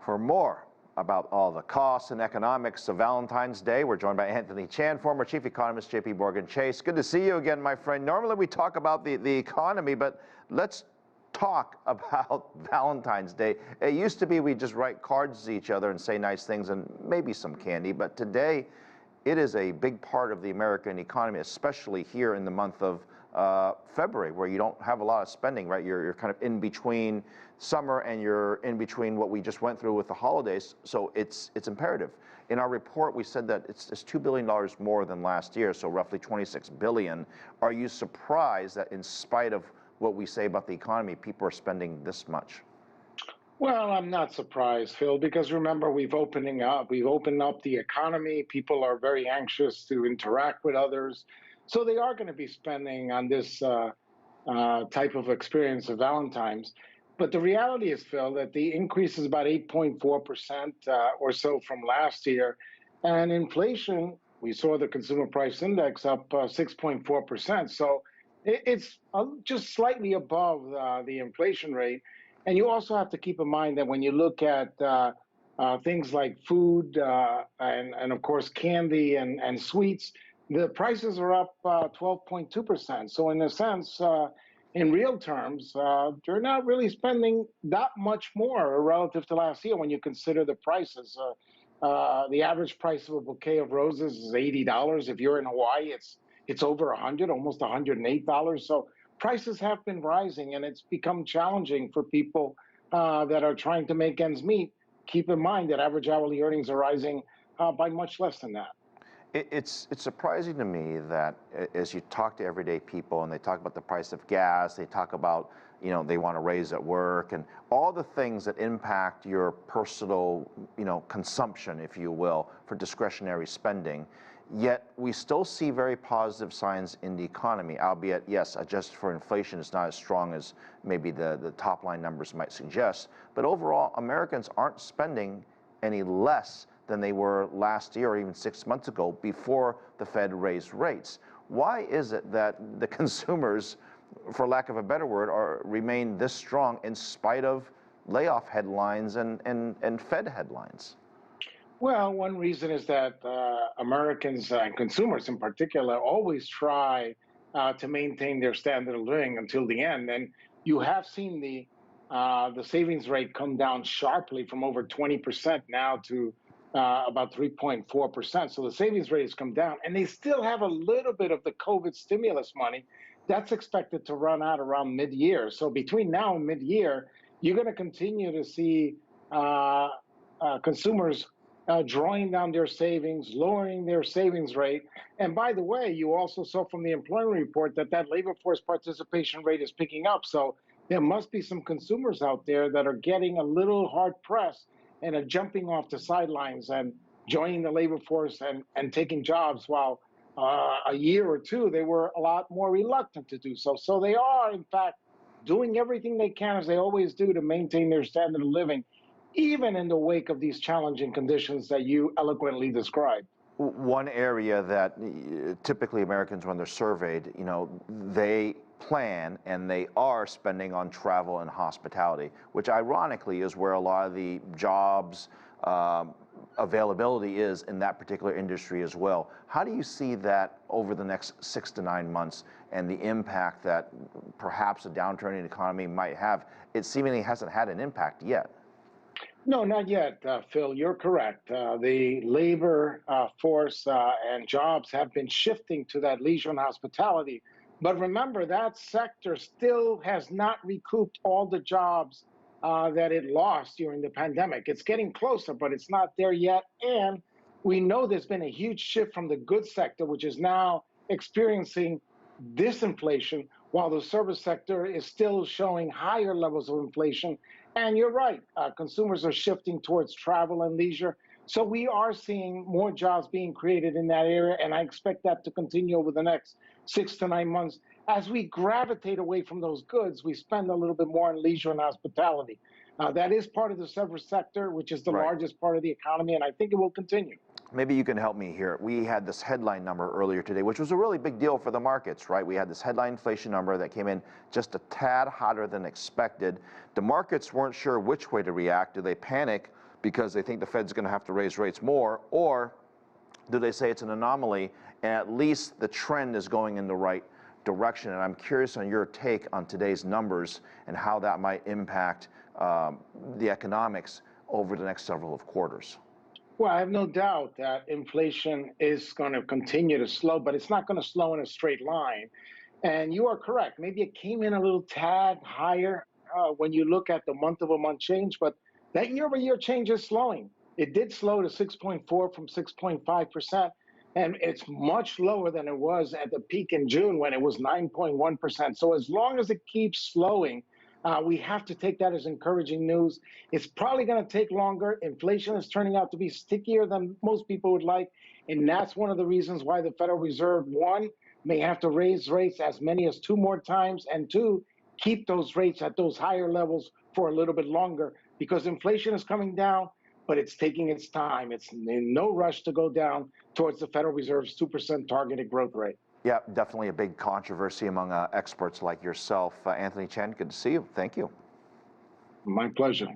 For more about all the costs and economics of Valentine's Day, we're joined by Anthony Chan, former Chief Economist, J.P. Morgan Chase. Good to see you again, my friend. Normally we talk about the economy, but let's talk about Valentine's Day. It used to be we just write cards to each other and say nice things and maybe some candy, but today it is a big part of the American economy, especially here in the month of February, where you don't have a lot of spending, right? You're kind of in between summer and you're in between what we just went through with the holidays, so it's imperative. In our report, we said that it's $2 billion more than last year, so roughly $26 billion. Are you surprised that in spite of what we say about the economy, people are spending this much? Well, I'm not surprised, Phil, because remember, we've opened up the economy. People are very anxious to interact with others. So they are going to be spending on this type of experience of Valentine's. But the reality is, Phil, that the increase is about 8.4% or so from last year. And inflation, we saw the consumer price index up 6.4%. So it's just slightly above the inflation rate. And you also have to keep in mind that when you look at things like food and of course, candy and sweets, the prices are up 12.2%. So in a sense, in real terms, they're not really spending that much more relative to last year when you consider the prices. The average price of a bouquet of roses is $80. If you're in Hawaii, it's over $100, almost $108. So prices have been rising, and it's become challenging for people that are trying to make ends meet. Keep in mind that average hourly earnings are rising by much less than that. It's surprising to me that as you talk to everyday people and they talk about the price of gas, they talk about, you know, they want to raise at work and all the things that impact your personal, you know, consumption, if you will, for discretionary spending. Yet we still see very positive signs in the economy, albeit, yes, adjusted for inflation, it's not as strong as maybe the top line numbers might suggest. But overall, Americans aren't spending any less than they were last year or even 6 months ago before the Fed raised rates. Why is it that the consumers, for lack of a better word, remain this strong in spite of layoff headlines and Fed headlines? Well, one reason is that Americans and consumers in particular always try to maintain their standard of living until the end. And you have seen the savings rate come down sharply from over 20% now to about 3.4%. So the savings rate has come down, and they still have a little bit of the COVID stimulus money. That's expected to run out around mid-year. So between now and mid-year, you're going to continue to see consumers drawing down their savings, lowering their savings rate. And by the way, you also saw from the employment report that labor force participation rate is picking up. So there must be some consumers out there that are getting a little hard pressed and are jumping off the sidelines and joining the labor force and taking jobs while a year or two they were a lot more reluctant to do so. So they are, in fact, doing everything they can, as they always do, to maintain their standard of living, even in the wake of these challenging conditions that you eloquently described. One area that typically Americans, when they're surveyed, you know, they plan and they are spending on travel and hospitality, which ironically is where a lot of the jobs availability is in that particular industry as well. How do you see that over the next 6 to 9 months and the impact that perhaps a downturn in the economy might have? It seemingly hasn't had an impact yet. No, not yet, Phil. You're correct. The labor force and jobs have been shifting to that leisure and hospitality. But remember, that sector still has not recouped all the jobs that it lost during the pandemic. It's getting closer, but it's not there yet. And we know there's been a huge shift from the goods sector, which is now experiencing disinflation, while the service sector is still showing higher levels of inflation. And you're right, consumers are shifting towards travel and leisure. So we are seeing more jobs being created in that area, and I expect that to continue over the next 6 to 9 months. As we gravitate away from those goods, we spend a little bit more on leisure and hospitality. That is part of the service sector, which is the largest part of the economy, and I think it will continue. Maybe you can help me here. We had this headline number earlier today, which was a really big deal for the markets, right? We had this headline inflation number that came in just a tad hotter than expected. The markets weren't sure which way to react. Do they panic because they think the Fed's going to have to raise rates more, or do they say it's an anomaly and at least the trend is going in the right direction? And I'm curious on your take on today's numbers and how that might impact the economics over the next several of quarters. Well, I have no doubt that inflation is going to continue to slow, but it's not going to slow in a straight line. And you are correct. Maybe it came in a little tad higher when you look at the month-over-month change, but that year-over-year change is slowing. It did slow to 6.4 from 6.5%, and it's much lower than it was at the peak in June when it was 9.1%. So as long as it keeps slowing, we have to take that as encouraging news. It's probably going to take longer. Inflation is turning out to be stickier than most people would like, and that's one of the reasons why the Federal Reserve, one, may have to raise rates as many as 2 more times, and two, keep those rates at those higher levels for a little bit longer, because inflation is coming down, but it's taking its time. It's in no rush to go down towards the Federal Reserve's 2% targeted growth rate. Yeah, definitely a big controversy among experts like yourself. Anthony Chen, good to see you. Thank you. My pleasure.